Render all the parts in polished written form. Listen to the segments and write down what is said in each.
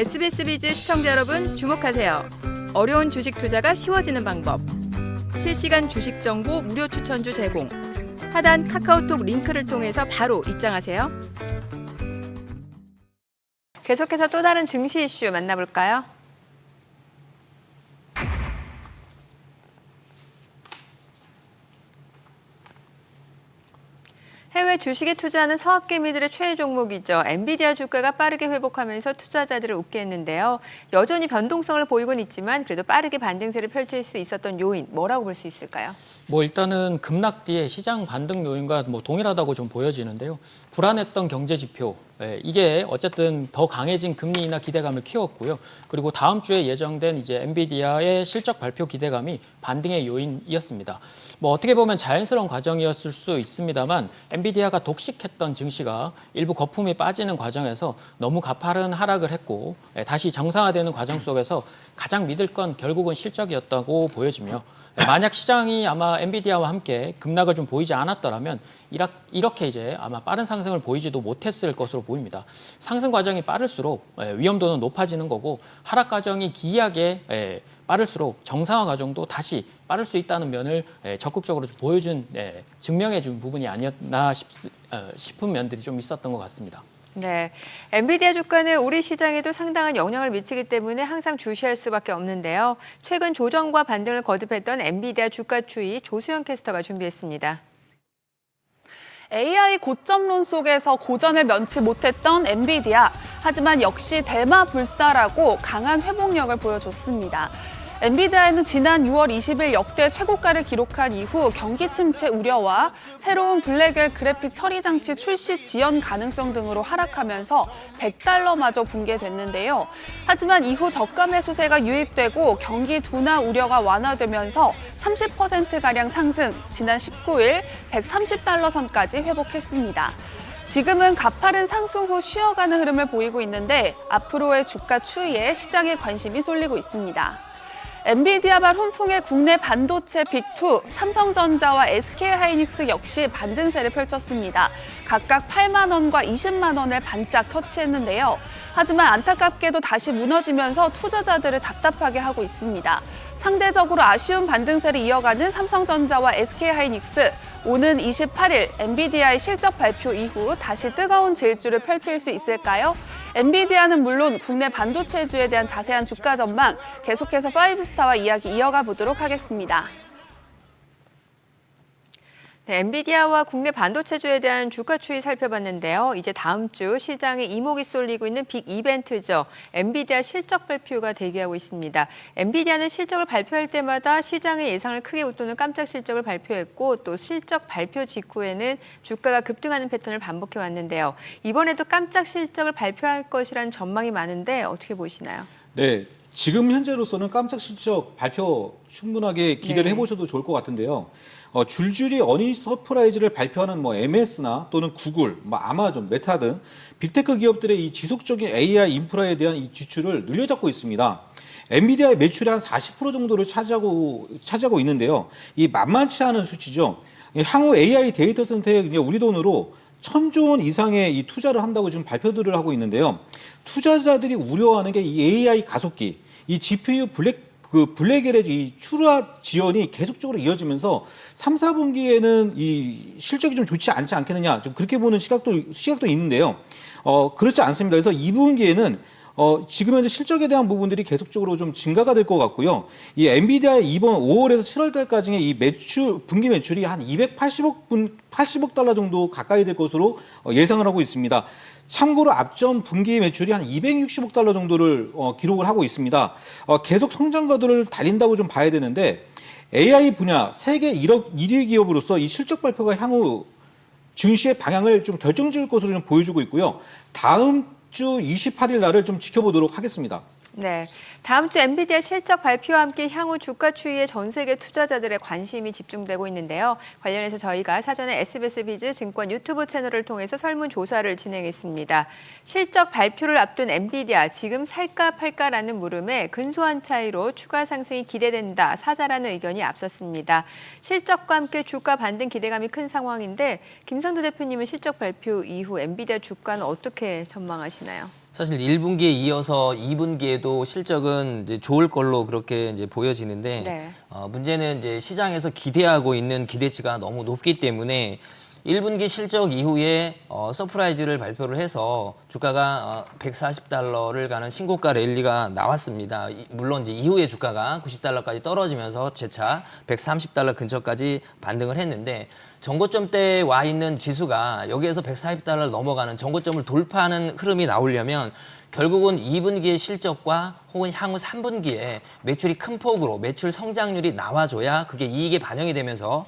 SBS 비즈 시청자 여러분 주목하세요. 어려운 주식 투자가 쉬워지는 방법. 실시간 주식 정보 무료 추천주 제공. 하단 카카오톡 링크를 통해서 바로 입장하세요. 계속해서 또 다른 증시 이슈 만나볼까요? 해외 주식에 투자하는 서학개미들의 최애 종목이죠. 엔비디아 주가가 빠르게 회복하면서 투자자들을 웃게 했는데요. 여전히 변동성을 보이곤 있지만 그래도 빠르게 반등세를 펼칠 수 있었던 요인 뭐라고 볼 수 있을까요? 일단은 급락 뒤에 시장 반등 요인과 동일하다고 좀 보여지는데요. 불안했던 경제 지표, 이게 어쨌든 더 강해진 금리 인하 기대감을 키웠고요. 그리고 다음 주에 예정된 이제 엔비디아의 실적 발표 기대감이 반등의 요인이었습니다. 어떻게 보면 자연스러운 과정이었을 수 있습니다만 엔비디아가 독식했던 증시가 일부 거품이 빠지는 과정에서 너무 가파른 하락을 했고 다시 정상화되는 과정 속에서 가장 믿을 건 결국은 실적이었다고 보여지며 만약 시장이 아마 엔비디아와 함께 급락을 좀 보이지 않았더라면 이렇게 이제 아마 빠른 상승을 보이지도 못했을 것으로 보입니다. 상승 과정이 빠를수록 위험도는 높아지는 거고 하락 과정이 기이하게 빠를수록 정상화 과정도 다시 빠를 수 있다는 면을 적극적으로 보여준 증명해 준 부분이 아니었나 싶은 면들이 좀 있었던 것 같습니다. 네, 엔비디아 주가는 우리 시장에도 상당한 영향을 미치기 때문에 항상 주시할 수밖에 없는데요. 최근 조정과 반등을 거듭했던 엔비디아 주가 추이 조수영 캐스터가 준비했습니다. AI 고점론 속에서 고전을 면치 못했던 엔비디아. 하지만 역시 대마불사라고 강한 회복력을 보여줬습니다. 엔비디아는 지난 6월 20일 역대 최고가를 기록한 이후 경기 침체 우려와 새로운 블랙웰 그래픽 처리 장치 출시 지연 가능성 등으로 하락하면서 $100마저 붕괴됐는데요. 하지만 이후 저가 매수세가 유입되고 경기 둔화 우려가 완화되면서 30%가량 상승, 지난 19일 $130 선까지 회복했습니다. 지금은 가파른 상승 후 쉬어가는 흐름을 보이고 있는데 앞으로의 주가 추이에 시장의 관심이 쏠리고 있습니다. 엔비디아발 훈풍의 국내 반도체 빅2, 삼성전자와 SK하이닉스 역시 반등세를 펼쳤습니다. 각각 8만 원과 20만 원을 반짝 터치했는데요. 하지만 안타깝게도 다시 무너지면서 투자자들을 답답하게 하고 있습니다. 상대적으로 아쉬운 반등세를 이어가는 삼성전자와 SK하이닉스, 오는 28일 엔비디아의 실적 발표 이후 다시 뜨거운 질주를 펼칠 수 있을까요? 엔비디아는 물론 국내 반도체주에 대한 자세한 주가 전망 계속해서 5스타와 이야기 이어가 보도록 하겠습니다. 네, 엔비디아와 국내 반도체주에 대한 주가 추이 살펴봤는데요. 이제 다음 주 시장에 이목이 쏠리고 있는 빅 이벤트죠. 엔비디아 실적 발표가 대기하고 있습니다. 엔비디아는 실적을 발표할 때마다 시장의 예상을 크게 웃도는 깜짝 실적을 발표했고 또 실적 발표 직후에는 주가가 급등하는 패턴을 반복해 왔는데요. 이번에도 깜짝 실적을 발표할 것이라는 전망이 많은데 어떻게 보시나요? 네, 지금 현재로서는 깜짝 실적 발표 충분하게 기대를 해보셔도 좋을 것 같은데요. 줄줄이 어닝 서프라이즈를 발표하는 MS나 또는 구글, 아마존, 메타 등 빅테크 기업들의 이 지속적인 AI 인프라에 대한 이 지출을 늘려잡고 있습니다. 엔비디아의 매출이 한 40% 정도를 차지하고 있는데요. 이 만만치 않은 수치죠. 향후 AI 데이터 센터에 이제 우리 돈으로 1,000조 원 이상의 이 투자를 한다고 지금 발표들을 하고 있는데요. 투자자들이 우려하는 게 이 AI 가속기, 이 GPU 블랙웰의 이 출하 지연이 계속적으로 이어지면서 3, 4분기에는 이 실적이 좀 좋지 않지 않겠느냐, 좀 그렇게 보는 시각도 있는데요. 그렇지 않습니다. 그래서 2분기에는 지금 현재 실적에 대한 부분들이 계속적으로 좀 증가가 될 것 같고요. 이 엔비디아의 이번 5월에서 7월 달까지의 이 분기 매출이 한 280억 달러 정도 가까이 될 것으로 예상을 하고 있습니다. 참고로 앞전 분기 매출이 한 260억 달러 정도를 기록을 하고 있습니다. 계속 성장 가도를 달린다고 좀 봐야 되는데 AI 분야 세계 1위 기업으로서 이 실적 발표가 향후 증시의 방향을 좀 결정지을 것으로 좀 보여주고 있고요. 다음 주 28일 날을 좀 지켜보도록 하겠습니다. 네, 다음 주 엔비디아 실적 발표와 함께 향후 주가 추이에 전 세계 투자자들의 관심이 집중되고 있는데요. 관련해서 저희가 사전에 SBS 비즈 증권 유튜브 채널을 통해서 설문조사를 진행했습니다. 실적 발표를 앞둔 엔비디아 지금 살까 팔까라는 물음에 근소한 차이로 추가 상승이 기대된다, 사자라는 의견이 앞섰습니다. 실적과 함께 주가 반등 기대감이 큰 상황인데 김상도 대표님은 실적 발표 이후 엔비디아 주가는 어떻게 전망하시나요? 사실 1분기에 이어서 2분기에도 실적은 이제 좋을 걸로 그렇게 이제 보여지는데 네. 문제는 이제 시장에서 기대하고 있는 기대치가 너무 높기 때문에 1분기 실적 이후에 서프라이즈를 발표를 해서 주가가 140달러를 가는 신고가 랠리가 나왔습니다. 물론 이제 이후에 주가가 90달러까지 떨어지면서 재차 130달러 근처까지 반등을 했는데 정고점대에 와 있는 지수가 여기에서 140달러를 넘어가는 정고점을 돌파하는 흐름이 나오려면 결국은 2분기의 실적과 혹은 향후 3분기에 매출이 큰 폭으로 매출 성장률이 나와줘야 그게 이익에 반영이 되면서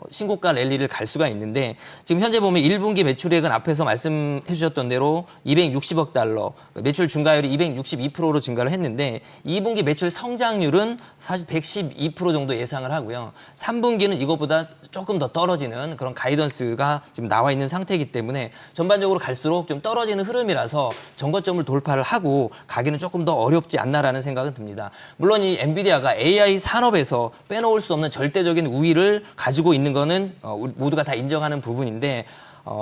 신고가 랠리를 갈 수가 있는데 지금 현재 보면 1분기 매출액은 앞에서 말씀해 주셨던 대로 260억 달러, 매출 증가율이 262%로 증가를 했는데 2분기 매출 성장률은 사실 112% 정도 예상을 하고요. 3분기는 이것보다 조금 더 떨어지는 그런 가이던스가 지금 나와 있는 상태이기 때문에 전반적으로 갈수록 좀 떨어지는 흐름이라서 정거점을 돌파를 하고 가기는 조금 더 어렵지 않나라는 생각은 듭니다. 물론 이 엔비디아가 AI 산업에서 빼놓을 수 없는 절대적인 우위를 가지고 있는 거는 모두가 다 인정하는 부분인데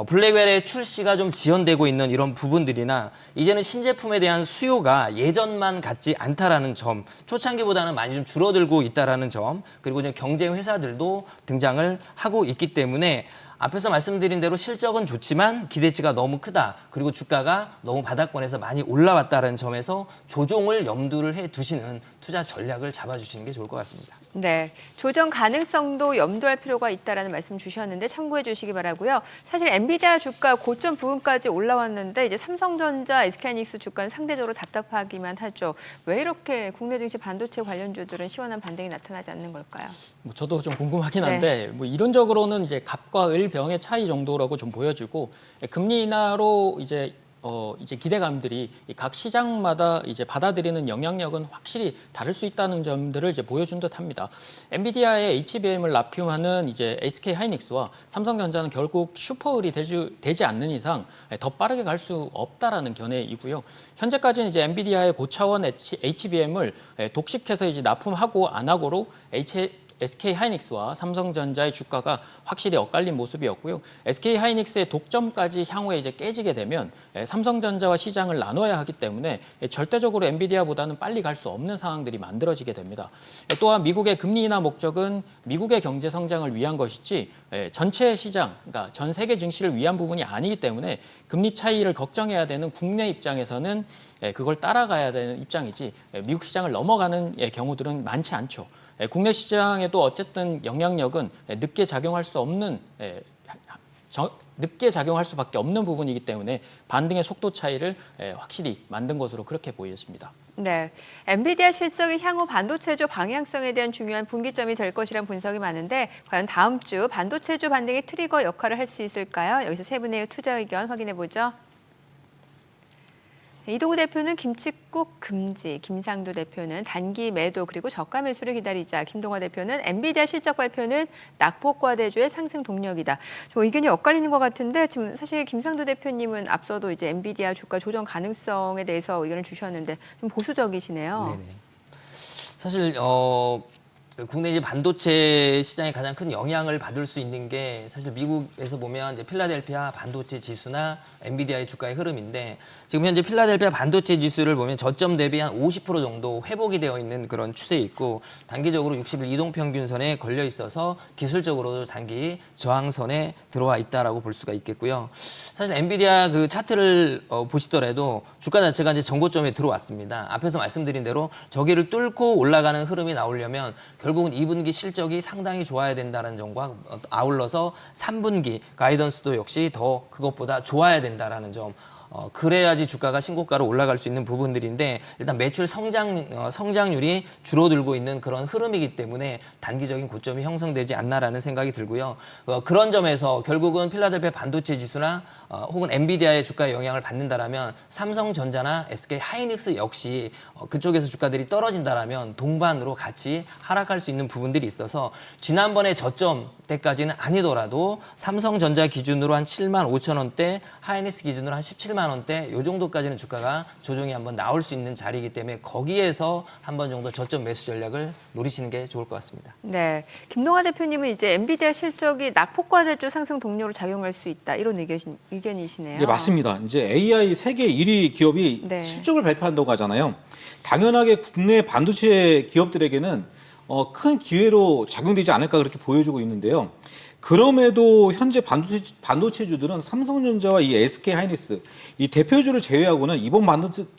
블랙웰의 출시가 좀 지연되고 있는 이런 부분들이나 이제는 신제품에 대한 수요가 예전만 같지 않다라는 점, 초창기보다는 많이 좀 줄어들고 있다라는 점, 그리고 이제 경쟁 회사들도 등장을 하고 있기 때문에 앞에서 말씀드린 대로 실적은 좋지만 기대치가 너무 크다. 그리고 주가가 너무 바닥권에서 많이 올라왔다는 점에서 조정을 염두를 해 두시는 투자 전략을 잡아주시는 게 좋을 것 같습니다. 네, 조정 가능성도 염두할 필요가 있다라는 말씀 주셨는데 참고해 주시기 바라고요. 사실 엔비디아 주가 고점 부근까지 올라왔는데 이제 삼성전자, SK하이닉스 주가는 상대적으로 답답하기만 하죠. 왜 이렇게 국내 증시 반도체 관련주들은 시원한 반등이 나타나지 않는 걸까요? 뭐 저도 좀 궁금하긴 한데 뭐 이론적으로는 이제 갑과 을 병의 차이 정도라고 좀 보여지고 금리 인하로 이제 기대감들이 각 시장마다 이제 받아들이는 영향력은 확실히 다를 수 있다는 점들을 이제 보여준 듯합니다. 엔비디아의 HBM을 납품하는 이제 SK 하이닉스와 삼성전자는 결국 슈퍼을이 되지 않는 이상 더 빠르게 갈 수 없다라는 견해이고요. 현재까지는 이제 엔비디아의 고차원 HBM을 독식해서 이제 납품하고 안 하고로 SK 하이닉스와 삼성전자의 주가가 확실히 엇갈린 모습이었고요. SK 하이닉스의 독점까지 향후에 이제 깨지게 되면 삼성전자와 시장을 나눠야 하기 때문에 절대적으로 엔비디아보다는 빨리 갈 수 없는 상황들이 만들어지게 됩니다. 또한 미국의 금리 인하 목적은 미국의 경제 성장을 위한 것이지 전체 시장, 그러니까 전 세계 증시를 위한 부분이 아니기 때문에 금리 차이를 걱정해야 되는 국내 입장에서는 그걸 따라가야 되는 입장이지 미국 시장을 넘어가는 경우들은 많지 않죠. 국내 시장에도 어쨌든 영향력은 늦게 작용할 수밖에 없는 부분이기 때문에 반등의 속도 차이를 확실히 만든 것으로 그렇게 보였습니다. 네, 엔비디아 실적이 향후 반도체주 방향성에 대한 중요한 분기점이 될 것이란 분석이 많은데 과연 다음 주 반도체주 반등의 트리거 역할을 할 수 있을까요? 여기서 세 분의 투자 의견 확인해 보죠. 이동우 대표는 김칫국 금지, 김상두 대표는 단기 매도 그리고 저가 매수를 기다리자, 김동화 대표는 엔비디아 실적 발표는 낙폭과대주의 상승 동력이다. 좀 의견이 엇갈리는 것 같은데 지금 사실 김상두 대표님은 앞서도 이제 엔비디아 주가 조정 가능성에 대해서 의견을 주셨는데 좀 보수적이시네요. 네네. 사실 국내 이제 반도체 시장에 가장 큰 영향을 받을 수 있는 게 사실 미국에서 보면 이제 필라델피아 반도체 지수나 엔비디아의 주가의 흐름인데 지금 현재 필라델피아 반도체 지수를 보면 저점 대비 한 50% 정도 회복이 되어 있는 그런 추세에 있고 단기적으로 60일 이동평균선에 걸려 있어서 기술적으로도 단기 저항선에 들어와 있다라고 볼 수가 있겠고요. 사실 엔비디아 그 차트를 보시더라도 주가 자체가 이제 정고점에 들어왔습니다. 앞에서 말씀드린 대로 저기를 뚫고 올라가는 흐름이 나오려면 결국은 2분기 실적이 상당히 좋아야 된다는 점과 아울러서 3분기 가이던스도 역시 더 그것보다 좋아야 된다라는 점. 그래야지 주가가 신고가로 올라갈 수 있는 부분들인데 일단 매출 성장률이 줄어들고 있는 그런 흐름이기 때문에 단기적인 고점이 형성되지 않나라는 생각이 들고요. 그런 점에서 결국은 필라델피아 반도체 지수나 혹은 엔비디아의 주가에 영향을 받는다라면 삼성전자나 SK 하이닉스 역시 그쪽에서 주가들이 떨어진다라면 동반으로 같이 하락할 수 있는 부분들이 있어서 지난번에 저점 때까지는 아니더라도 삼성전자 기준으로 한 7만 5천 원대, 하이닉스 기준으로 한 17만 18만 원대 요 정도까지는 주가가 조정이 한번 나올 수 있는 자리이기 때문에 거기에서 한 번 정도 저점 매수 전략을 노리시는 게 좋을 것 같습니다. 네, 김동완 대표님은 이제 엔비디아 실적이 낙폭과대주 상승 동력으로 작용할 수 있다 이런 의견이시네요. 네, 맞습니다. 이제 AI 세계 1위 기업이 네. 실적을 발표한다고 하잖아요. 당연하게 국내 반도체 기업들에게는 큰 기회로 작용되지 않을까 그렇게 보여주고 있는데요. 그럼에도 현재 반도체주들은 삼성전자와 이 SK하이닉스 이 대표주를 제외하고는 이번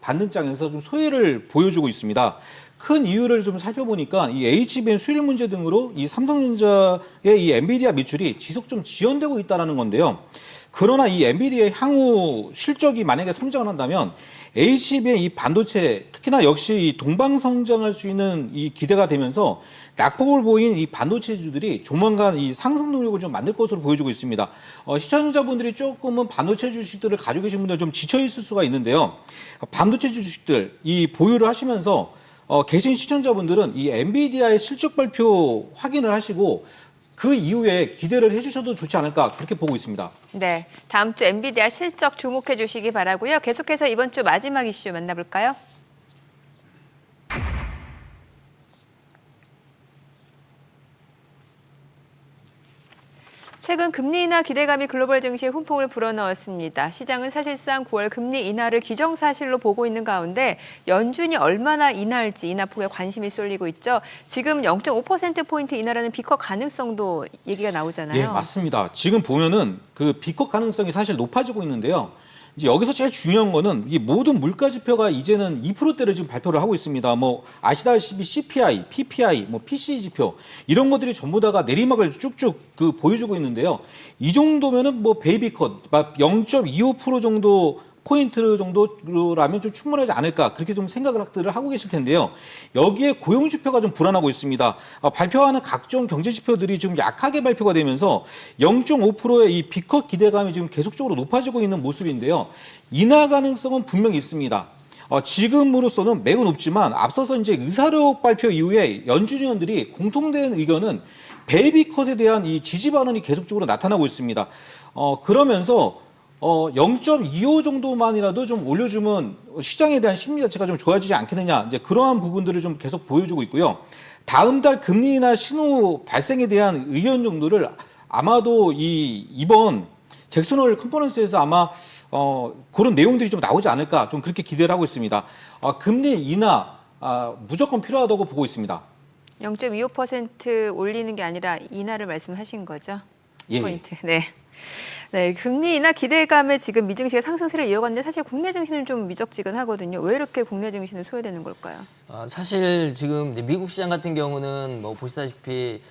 반등장에서 좀 소외를 보여주고 있습니다. 큰 이유를 좀 살펴보니까 이 HBM 수율 문제 등으로 이 삼성전자의 이 엔비디아 매출이 지속 좀 지연되고 있다는 건데요. 그러나 이 엔비디아의 향후 실적이 만약에 성장을 한다면 HBM 이 반도체 특히나 역시 이 동방 성장할 수 있는 이 기대가 되면서 낙폭을 보인 이 반도체주들이 조만간 이 상승 동력을 좀 만들 것으로 보여주고 있습니다. 시청자분들이 조금은 반도체 주식들을 가지고 계신 분들 좀 지쳐 있을 수가 있는데요. 반도체 주식들 이 보유를 하시면서 계신 시청자분들은 이 엔비디아의 실적 발표 확인을 하시고 그 이후에 기대를 해주셔도 좋지 않을까 그렇게 보고 있습니다. 네, 다음 주 엔비디아 실적 주목해 주시기 바라고요. 계속해서 이번 주 마지막 이슈 만나볼까요? 최근 금리 인하 기대감이 글로벌 증시에 훈풍을 불어넣었습니다. 시장은 사실상 9월 금리 인하를 기정사실로 보고 있는 가운데 연준이 얼마나 인하할지 인하폭에 관심이 쏠리고 있죠. 지금 0.5%포인트 인하라는 비커 가능성도 얘기가 나오잖아요. 예, 맞습니다. 지금 보면은 그 비컷 가능성이 사실 높아지고 있는데요. 이제 여기서 제일 중요한 거는 이 모든 물가 지표가 이제는 2%대를 지금 발표를 하고 있습니다. 뭐 아시다시피 CPI, PPI, 뭐 PCE 지표 이런 것들이 전부 다가 내리막을 쭉쭉 그 보여주고 있는데요. 이 정도면은 뭐 베이비컷 0.25% 정도 포인트 정도라면 좀 충분하지 않을까 그렇게 좀 생각을 하고 계실 텐데요. 여기에 고용 지표가 좀 불안하고 있습니다. 발표하는 각종 경제 지표들이 지금 약하게 발표가 되면서 0.5%의 이 비컷 기대감이 지금 계속적으로 높아지고 있는 모습인데요. 인하 가능성은 분명히 있습니다. 지금으로서는 매우 높지만 앞서서 이제 의사록 발표 이후에 연준 의원들이 공통된 의견은 베이비컷에 대한 이 지지 반응이 계속적으로 나타나고 있습니다. 그러면서 0.25 정도만이라도 좀 올려주면 시장에 대한 심리 자체가 좀 좋아지지 않겠느냐 이제 그러한 부분들을 좀 계속 보여주고 있고요. 다음 달 금리 인하 신호 발생에 대한 의견 정도를 아마도 이번 잭슨홀 컨퍼런스에서 아마 그런 내용들이 좀 나오지 않을까 좀 그렇게 기대를 하고 있습니다. 금리 인하 무조건 필요하다고 보고 있습니다. 0.25% 올리는 게 아니라 인하를 말씀하신 거죠? 예. 포인트. 네. 네, 금리 인하 기대감에 지금 미증시가 상승세를 이어갔는데 사실 국내 증시는 좀 미적지근하거든요. 왜 이렇게 국내 증시는 소외되는 걸까요? 사실 지금 이제 미국 시장 같은 경우는 뭐 보시다시피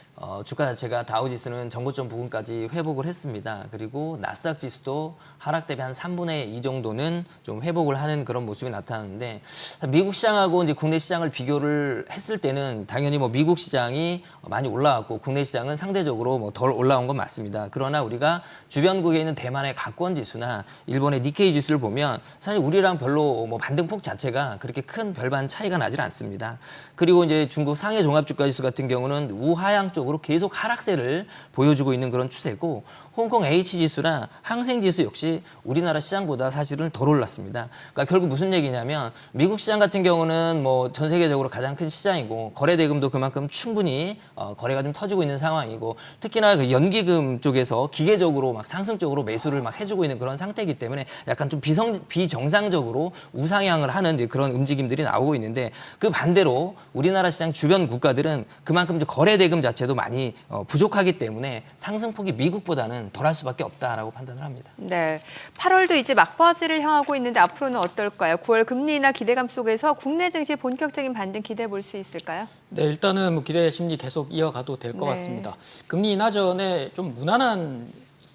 주가 자체가 다우지수는 정고점 부근까지 회복을 했습니다. 그리고 나스닥 지수도 하락 대비 한 3분의 2 정도는 좀 회복을 하는 그런 모습이 나타나는데 미국 시장하고 이제 국내 시장을 비교를 했을 때는 당연히 뭐 미국 시장이 많이 올라왔고 국내 시장은 상대적으로 뭐 덜 올라온 건 맞습니다. 그러나 우리가 주변국에 있는 대만의 가권 지수나 일본의 니케이 지수를 보면 사실 우리랑 별로 뭐 반등폭 자체가 그렇게 큰 별반 차이가 나질 않습니다. 그리고 이제 중국 상해 종합주가 지수 같은 경우는 우하향 쪽으로 계속 하락세를 보여주고 있는 그런 추세고 홍콩 H지수나 항생지수 역시 우리나라 시장보다 사실은 덜 올랐습니다. 그러니까 결국 무슨 얘기냐면 미국 시장 같은 경우는 뭐 전 세계적으로 가장 큰 시장이고 거래 대금도 그만큼 충분히 거래가 좀 터지고 있는 상황이고 특히나 그 연기금 쪽에서 기계적으로 막 상승적으로 매수를 막 해주고 있는 그런 상태이기 때문에 약간 좀 비정상적으로 우상향을 하는 이제 그런 움직임들이 나오고 있는데 그 반대로 우리나라 시장 주변 국가들은 그만큼 이제 거래 대금 자체도 많이 부족하기 때문에 상승폭이 미국보다는 덜할 수밖에 없다라고 판단을 합니다. 네, 8월도 이제 막바지를 향하고 있는데 앞으로는 어떨까요? 9월 금리 인하 기대감 속에서 국내 증시 본격적인 반등 기대해 볼 수 있을까요? 네, 일단은 뭐 기대 심리 계속 이어가도 될 것 네. 같습니다. 금리 인하 전에 좀 무난한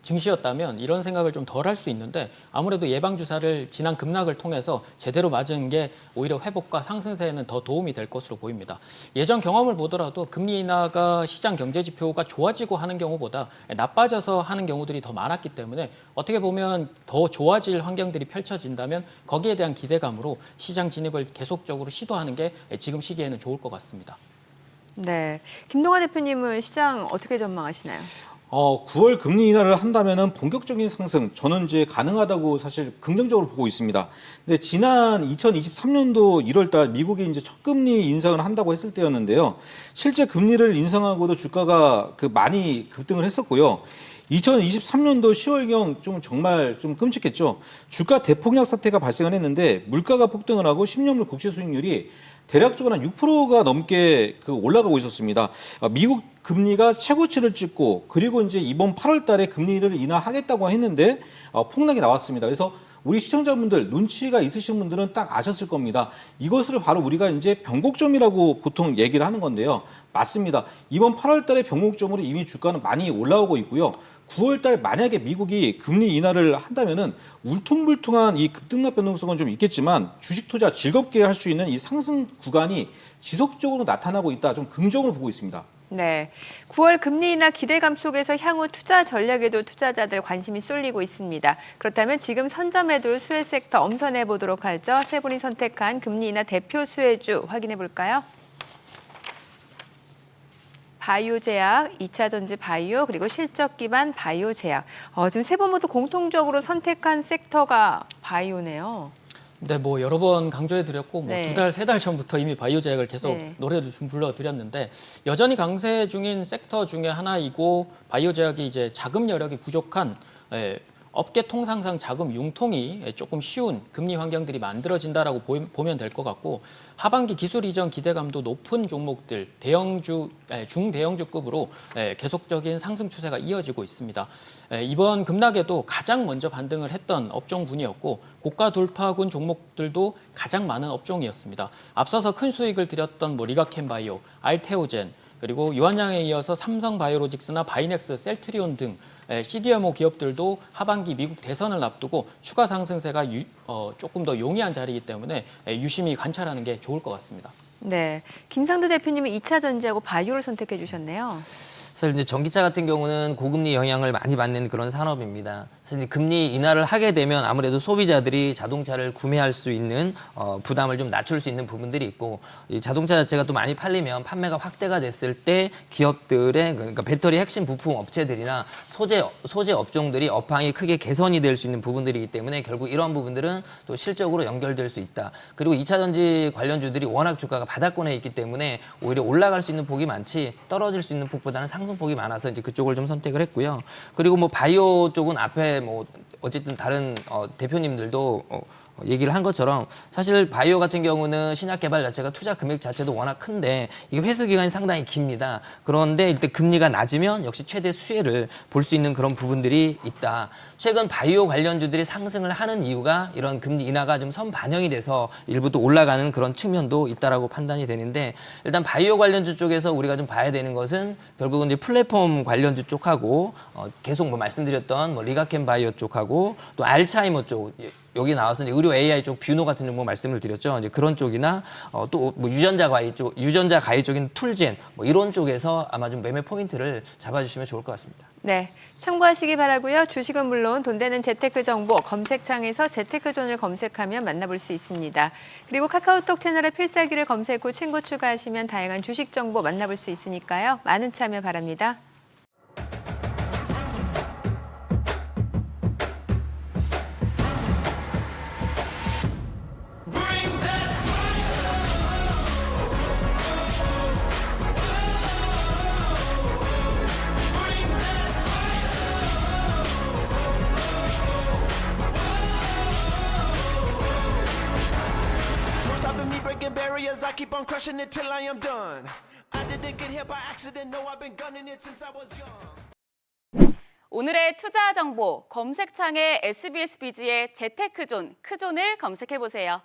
증시였다면 이런 생각을 좀 덜 할 수 있는데 아무래도 예방주사를 지난 급락을 통해서 제대로 맞은 게 오히려 회복과 상승세에는 더 도움이 될 것으로 보입니다. 예전 경험을 보더라도 금리 인하가 시장 경제지표가 좋아지고 하는 경우보다 나빠져서 하는 경우들이 더 많았기 때문에 어떻게 보면 더 좋아질 환경들이 펼쳐진다면 거기에 대한 기대감으로 시장 진입을 계속적으로 시도하는 게 지금 시기에는 좋을 것 같습니다. 네, 김동완 대표님은 시장 어떻게 전망하시나요? 9월 금리 인하를 한다면은 본격적인 상승, 저는 이제 가능하다고 사실 긍정적으로 보고 있습니다. 근데 지난 2023년도 1월 달 미국이 이제 첫 금리 인상을 한다고 했을 때였는데요. 실제 금리를 인상하고도 주가가 많이 급등을 했었고요. 2023년도 10월경 정말 좀 끔찍했죠. 주가 대폭락 사태가 발생을 했는데 물가가 폭등을 하고 10년물 국채 수익률이 대략적으로 한 6%가 넘게 올라가고 있었습니다. 미국 금리가 최고치를 찍고 그리고 이제 이번 8월 달에 금리를 인하하겠다고 했는데 폭락이 나왔습니다. 그래서 우리 시청자분들 눈치가 있으신 분들은 딱 아셨을 겁니다. 이것을 바로 우리가 이제 변곡점이라고 보통 얘기를 하는 건데요. 맞습니다. 이번 8월 달에 변곡점으로 이미 주가는 많이 올라오고 있고요. 9월 달 만약에 미국이 금리 인하를 한다면은 울퉁불퉁한 이 급등락 변동성은 좀 있겠지만 주식 투자 즐겁게 할 수 있는 이 상승 구간이 지속적으로 나타나고 있다. 좀 긍정으로 보고 있습니다. 네, 9월 금리 인하 기대감 속에서 향후 투자 전략에도 투자자들 관심이 쏠리고 있습니다. 그렇다면 지금 선점해둘 수혜 섹터 엄선해 보도록 하죠. 세 분이 선택한 금리 인하 대표 수혜주 확인해 볼까요? 바이오 제약, 2차 전지 바이오, 그리고 실적 기반 바이오 제약. 지금 세 분 모두 공통적으로 선택한 섹터가 바이오네요. 네, 뭐 여러 번 강조해드렸고 뭐 네. 2달, 3달 전부터 이미 바이오 제약을 계속 네. 노래를 좀 불러드렸는데 여전히 강세 중인 섹터 중에 하나이고 바이오 제약이 이제 자금 여력이 부족한 업계 통상상 자금 융통이 조금 쉬운 금리 환경들이 만들어진다라고 보면 될 것 같고 하반기 기술 이전 기대감도 높은 종목들 중대형주급으로 계속적인 상승 추세가 이어지고 있습니다. 이번 급락에도 가장 먼저 반등을 했던 업종군이었고 고가 돌파군 종목들도 가장 많은 업종이었습니다. 앞서서 큰 수익을 들였던 리가켄바이오, 알테오젠 그리고 유한양에 이어서 삼성바이오로직스나 바이넥스, 셀트리온 등 CDMO 기업들도 하반기 미국 대선을 앞두고 추가 상승세가 조금 더 용이한 자리이기 때문에 유심히 관찰하는 게 좋을 것 같습니다. 네, 김상도 대표님은 2차 전지하고 바이오를 선택해 주셨네요. 사실 이제 전기차 같은 경우는 고금리 영향을 많이 받는 그런 산업입니다. 사실 금리 인하를 하게 되면 아무래도 소비자들이 자동차를 구매할 수 있는 부담을 좀 낮출 수 있는 부분들이 있고 이 자동차 자체가 또 많이 팔리면 판매가 확대가 됐을 때 기업들의 그러니까 배터리 핵심 부품 업체들이나 소재 업종들이 업황이 크게 개선이 될 수 있는 부분들이기 때문에 결국 이런 부분들은 또 실적으로 연결될 수 있다. 그리고 2차 전지 관련주들이 워낙 주가가 바닥권에 있기 때문에 오히려 올라갈 수 있는 폭이 많지 떨어질 수 있는 폭보다는 상승폭이 많아서 이제 그쪽을 좀 선택을 했고요. 그리고 뭐 바이오 쪽은 앞에 뭐 어쨌든 다른 대표님들도 얘기를 한 것처럼 사실 바이오 같은 경우는 신약 개발 자체가 투자 금액 자체도 워낙 큰데 이게 회수 기간이 상당히 깁니다. 그런데 일단 금리가 낮으면 역시 최대 수혜를 볼 수 있는 그런 부분들이 있다. 최근 바이오 관련주들이 상승을 하는 이유가 이런 금리 인하가 좀 선반영이 돼서 일부 또 올라가는 그런 측면도 있다라고 판단이 되는데 일단 바이오 관련주 쪽에서 우리가 좀 봐야 되는 것은 결국은 이제 플랫폼 관련주 쪽하고 계속 뭐 말씀드렸던 뭐 리가켄 바이오 쪽하고 또 알츠하이머 쪽 여기 나와서 이제 의료 AI 쪽 뷰노 같은 정보 말씀을 드렸죠. 이제 그런 쪽이나 또 뭐 유전자 가해 쪽인 툴젠 뭐 이런 쪽에서 아마 좀 매매 포인트를 잡아주시면 좋을 것 같습니다. 네, 참고하시기 바라고요. 주식은 물론 돈 되는 재테크 정보 검색창에서 재테크존을 검색하면 만나볼 수 있습니다. 그리고 카카오톡 채널에 필살기를 검색 후 친구 추가하시면 다양한 주식 정보 만나볼 수 있으니까요. 많은 참여 바랍니다. Stopping me, breaking barriers, I keep on crushing it till I am done. I didn't get here by accident, no, I've been gunning it since I was young. 오늘의 투자 정보 검색창에 SBS 비즈의 재테크존, 크존을 검색해보세요.